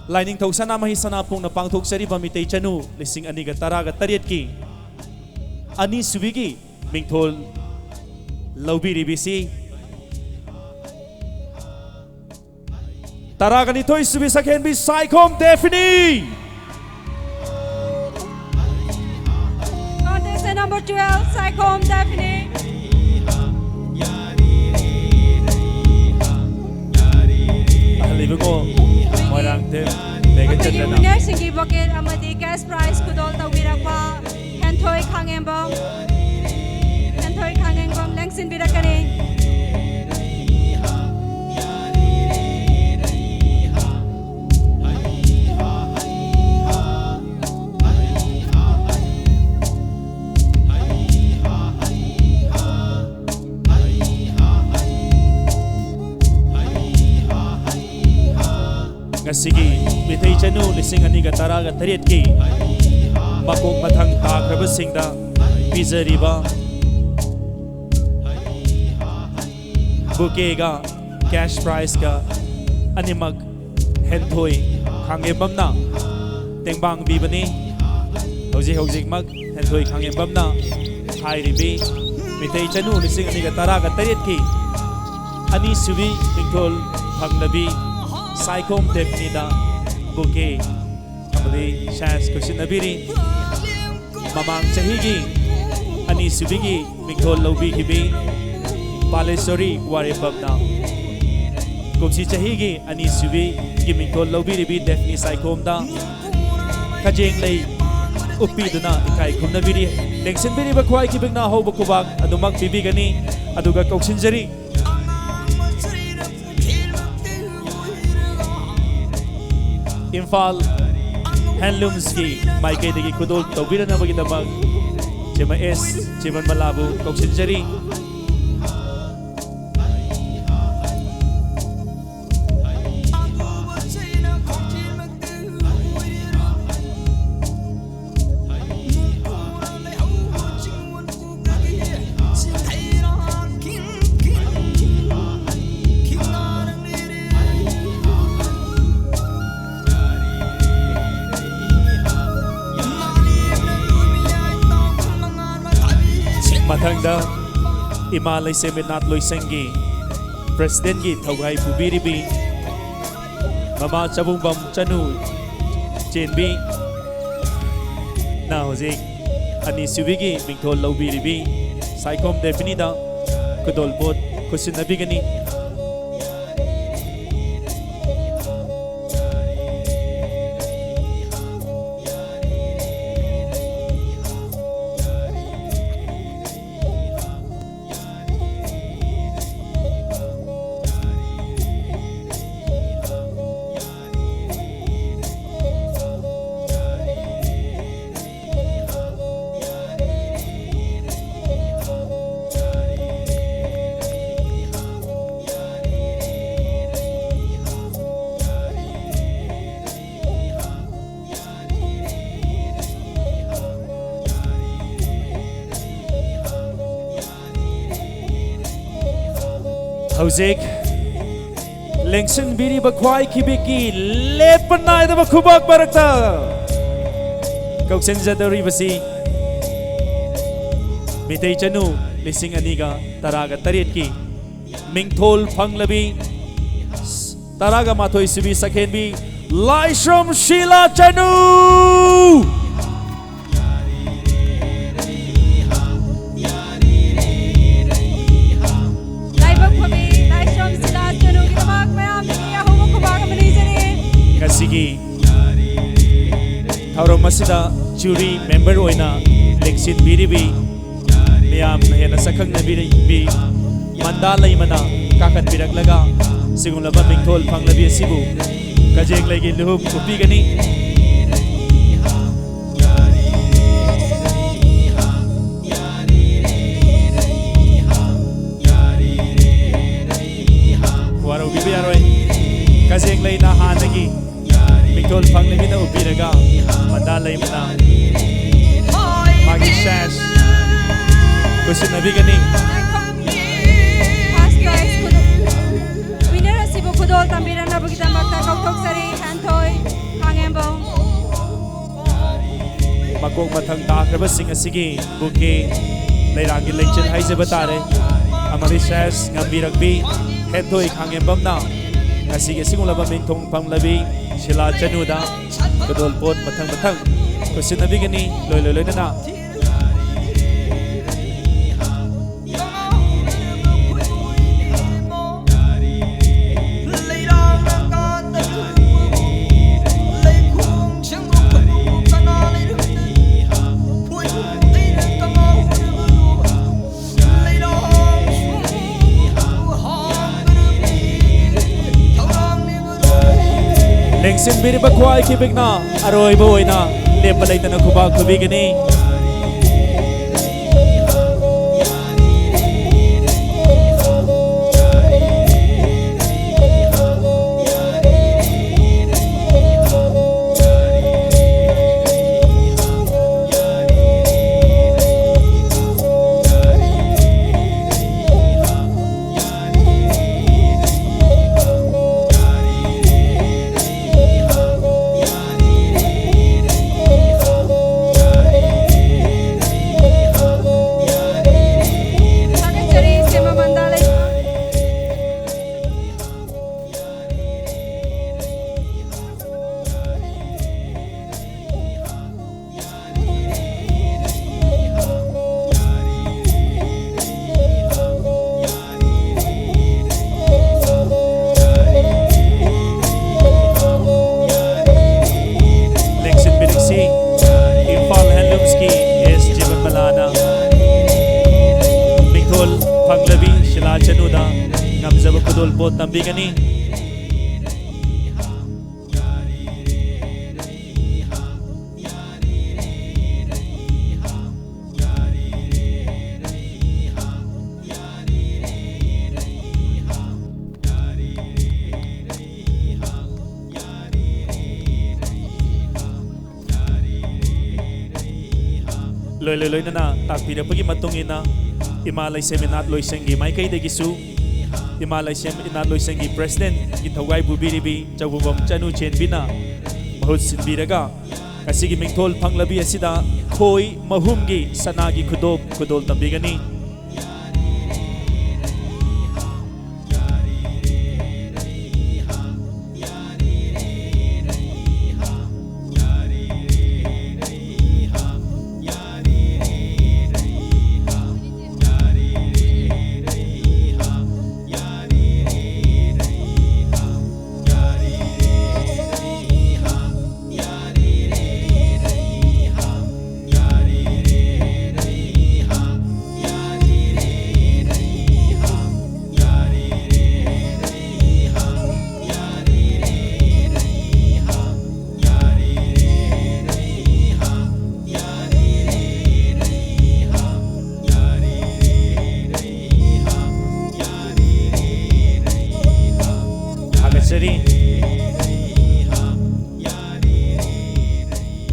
Lining Tausana Mahisana Pung na Pangthok Sariba Mitay Chanu, Lising Aniga Taraga Tarietki, Ani Subigi, Mingtol, Laubiri BC, Taraga Nitoy Subisa can be Psychom Defini. Contestant number 12, Psychom Defini. Alibugo, Morang Tim, Negative. Winner Singi Bucket, Amadi Gas Prize, Kudol Tawirakwa, Hentoy Kangembong, Hentoy Kangembong, Langsin Birakani. Sige, Mitay Chanu, Lising Aniga Taraga Tarietki, Makok Matang Takrabasingda, Pizza Riba, Bukega, Cash Prize Ka, Animag, Hentoy, Kangebamna, Tengbang Bibani, Hosig Mag, Hentoy Kangebamna, Hai Ribi, Mitay Chanu, Lising Aniga Taraga Tarietki, Ani Subi, Mingtol, Panglabi, Psychom Defnida Bouquet Amadi Chance Kushinabiri Mamang Chahigi Ani Subigi Mingtol Laubi Hibi Palesori Waripabna Kupsi Chahigi Ani Subi Mingtol Laubi Hibi Defni Psychom da Kajeng Lay Upi Duna Ikai Kumnabiri Lengsin Biri Bakwai Kibigna Ho Bakubag Adumak Bibigani Aduga Koksinjari Imphal Handlooms ki Maikay Dagi Kudol Tawira na Bagidamag Chima S Chiman Malabu Koksinjari Matangda Imalay Seminat Loisengi President Gi Tawai Pubiribi Mama Chabumbam Chanu Chenbi Na Hosig Ani Subigi Mingtol Laubiribi Psychom Definida Kudol Bot Kusinabigani Hosig Lengsin Biri Bakwai Kibiki Lepanay da Bakubak Barakta Koksinjadari Basi Mitay Chanu Lising Aniga Taraga Tarietki Mingtol Panglabi Taraga Matoy Subi Sakenbi Laishram Sheila Chanu Sige Thauro Masida Jury Member Oina Lexit Biribi Miyam Hena Sakang Nabiri Mandalay Mana Kakat Biraglaga Sigong Laban Mingtol Panglabi Sibu Kajeng Lagi Luhub Upigani Waro Bibi Aroy Kajeng Lay na Hanagi Mingtol Panglabi na Upiraga Mandalay Mana Magi Shash Kusinabigani First prize Winner Sibu Kudol Tambira na Bagidamag Kakautok Sari Hantoy मकोक मथंग ताख्रबसिंग असिगी बुके लेरांगी लेंचन हाइजब तारे अमरी सेस ngambiragbi हेथोई खांगेबमना असिगे सिगुलबा मिंथोंग फंगलबी शिला चनुदा कदोल पोट मथंग मथंग कुसिनबिगनी लोय लोय लोयना लेंसिन बिरबा ख्वाई की बिगना अरोय बोइना लेप लेतना खुबा खुबिगनी तंबिगनी लोय लोय लोयना ताकपिरपगी मतुंगिना इमालय सेमिनार लोइसेंगी माइकैदगिसु इमालयसेम इनाद लोइसेंगी प्रेसिडेंट की थौगाई बुबिरिबी चौबुबम चनु चेनबिना बहुत सिनबिरगा असिगी मिंथोल फंगलबी असिदा खोई महुमगी सनागी खुदोल तंबिगनी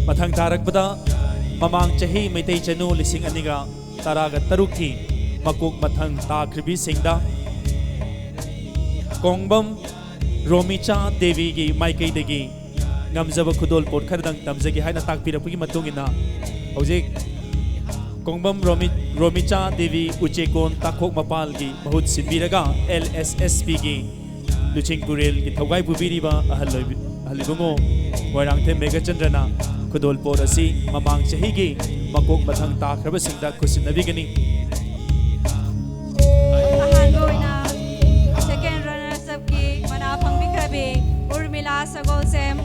मथंग तारकपदा ममांग चही मैतै चनु लिसिंग अनिगा तरागा तरुकी मकोक मथंग ताख्रिबी सिंगदा कोंगबम रोमिचा देवी की माइकैदगी ngamjaba khudol pot khardang tamjagi haina takpirapagi matungina hojik kongbam romicha devi uchekon takhok mapal gi bahut sinbiraga LSSP gi luching purel gi thogai bubiriba ahalibungo wairangthe megacandrana khudol pot asi mamang chahi gi makok mathang takraba singda khusinabigani ahangoina second runners up ki mana phangbikrabe urmila sagol sem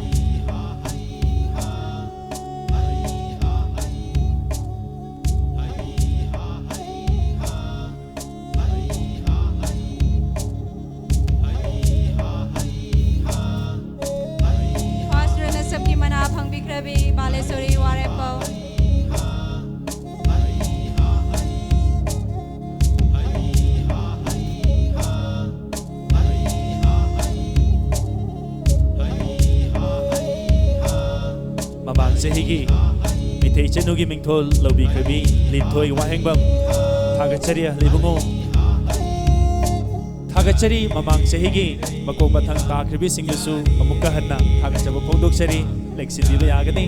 Balesuri Warepo Mamang Sehigi Mitei Chenugi Mingthol Lobi Krabi Linthoi Wahengbam Thagacharia Libungo Thagachari Mamang Sehigi Makok Mathang Takrabi Singlusu Amukka Hanna Thagachaba Phongdoksari Leksin Biba Yagani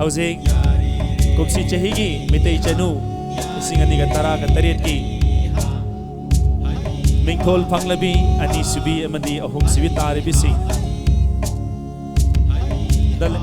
Howsing kumsi chahigi mitay chanu isingan niga tara katarit ki Mingthol Phanglabi ani subi amadi ahum sibi tari bisi dal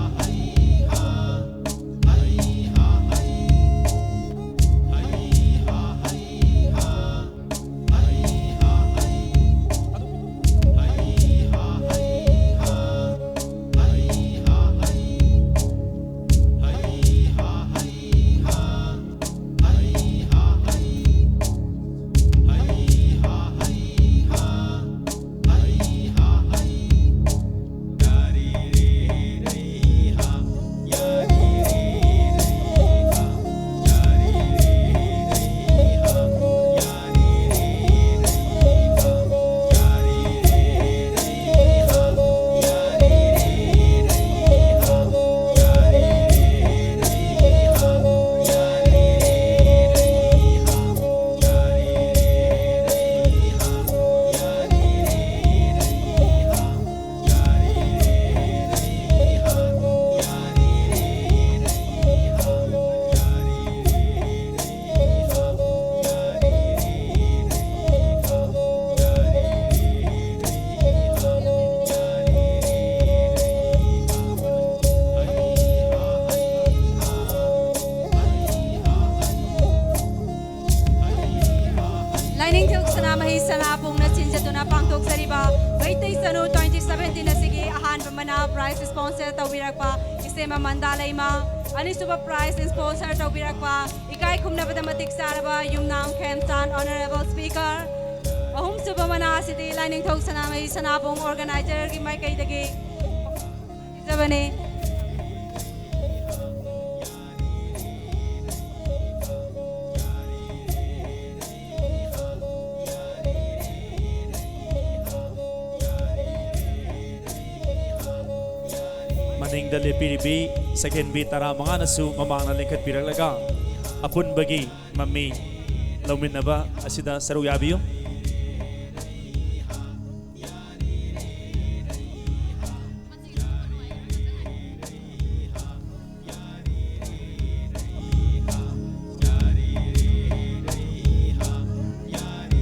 Lining Thuk Sanamahi Sanapung na Sinjatuna Pangtok Sariba, Waitay Sanu 2017 na sige ahan pamana prize sponsor Tawirakpa, Isema Mandalayma, Ani Super Prize sponsor Tawirakpa, Ikay Kumnabada Matik Saraba, Yumnam Kemtan, Honorable Speaker, Ahum Subamana City, Lining Thuk Sanamahi Sanapung Organizer, Gimay Kaidagi, Isabane. Maning dali piribi second beat tara mga nasu mamang na lingkat piralaga apun bagi mami laumin na ba asida saruyabi yo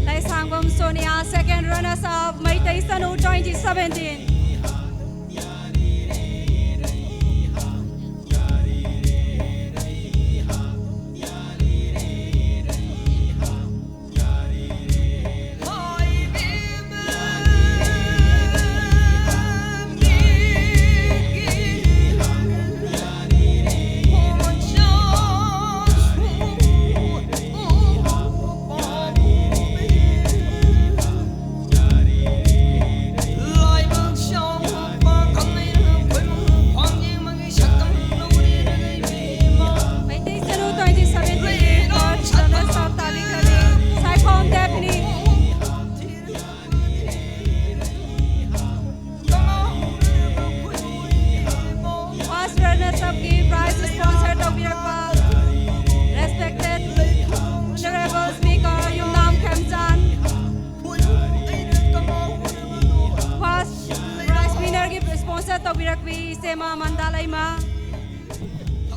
Laisangom Sonia second runners up Maitay Sanu 2017.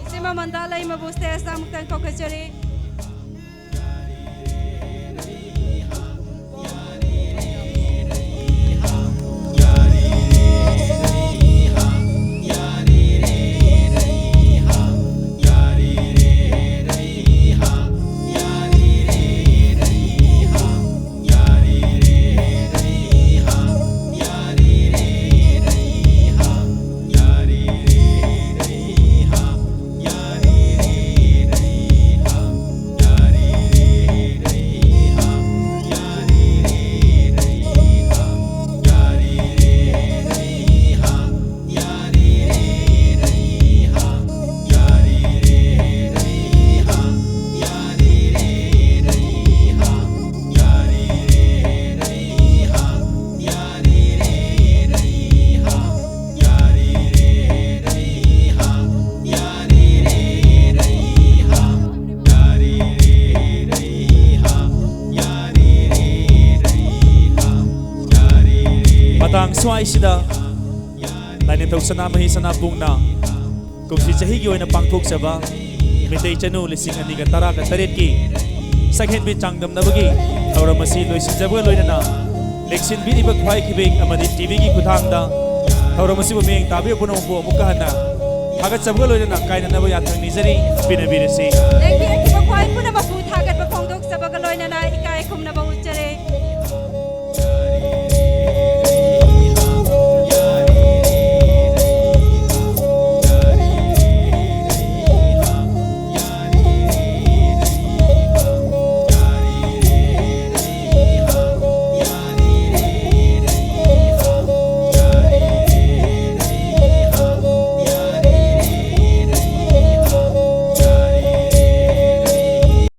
Isema Mandalayma buste samuktan kokachari. Matang swai sida Lain ito sanamahi sanabung na ꯀꯨꯝꯁꯤ ꯆꯍꯤꯒꯤ ꯑꯣꯏꯅ ꯄꯥꯡꯊꯣꯛꯆꯕ ꯃꯤꯇꯩ ꯆꯅꯨ 2017ꯒꯤ ꯁꯛꯍꯦꯟꯕꯤ ꯆꯥꯡꯗꯝꯅꯕꯒꯤ ꯊꯧꯔꯝ ꯑꯁꯤ ꯂꯣꯏꯁꯤꯟꯖꯕꯒ ꯂꯣꯏꯅꯅ ꯂꯦꯛꯁꯤꯟꯕꯤꯔꯤꯕ ꯈ꯭ꯋꯥꯏ ꯈꯤꯕꯦꯛ ꯑꯃꯗꯤ ꯇꯤꯚꯤꯒꯤ ꯈꯨꯠꯊꯥꯡꯗ ꯊꯧꯔꯝ ꯑꯁꯤꯕꯨ ꯃꯤꯠꯌꯦꯡ ꯇꯥꯕꯤꯕ ꯄꯨꯝꯅꯃꯛꯄꯨ ꯑꯃꯨꯛꯀ ꯍꯟꯅ ꯊꯥꯒꯠꯆꯕꯒ ꯂꯣꯏꯅꯅ ꯀꯥꯏꯅꯅꯕ ꯌꯥꯊꯪ ꯅꯤꯖꯔꯤ ꯄꯤꯅꯕꯤꯔꯁꯤ ꯂꯦꯡꯕꯤꯔꯛꯈꯤꯕ ꯈ꯭ꯋꯥꯏ ꯄꯨꯝꯅꯃꯛꯄꯨ ꯊꯥꯒꯠꯄ ꯐꯣꯡꯗꯣꯛꯆꯕꯒ ꯂꯣꯏꯅꯅ ꯏꯀꯥꯏ ꯈꯨꯝꯅꯕ